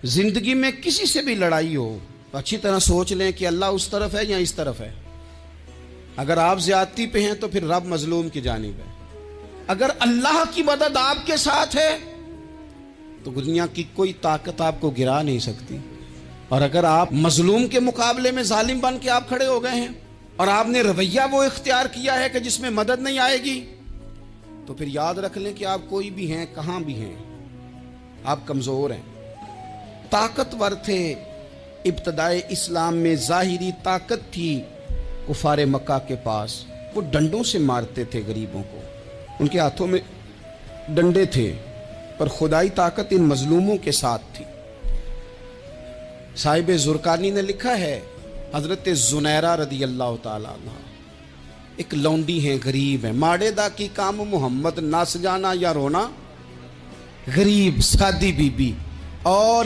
زندگی میں کسی سے بھی لڑائی ہو تو اچھی طرح سوچ لیں کہ اللہ اس طرف ہے یا اس طرف ہے۔ اگر آپ زیادتی پہ ہیں تو پھر رب مظلوم کی جانب ہے۔ اگر اللہ کی مدد آپ کے ساتھ ہے تو دنیا کی کوئی طاقت آپ کو گرا نہیں سکتی۔ اور اگر آپ مظلوم کے مقابلے میں ظالم بن کے آپ کھڑے ہو گئے ہیں اور آپ نے رویہ وہ اختیار کیا ہے کہ جس میں مدد نہیں آئے گی، تو پھر یاد رکھ لیں کہ آپ کوئی بھی ہیں، کہاں بھی ہیں، آپ کمزور ہیں۔ طاقتور تھے ابتدائے اسلام میں، ظاہری طاقت تھی کفار مکہ کے پاس، وہ ڈنڈوں سے مارتے تھے غریبوں کو، ان کے ہاتھوں میں ڈنڈے تھے، پر خدائی طاقت ان مظلوموں کے ساتھ تھی۔ صاحب زرقانی نے لکھا ہے، حضرت زنیرہ رضی اللہ تعالیٰ عنہ ایک لونڈی ہیں، غریب ہیں، ماڑے دا کی کام محمد نس جانا یا رونا، غریب سادی بی بی اور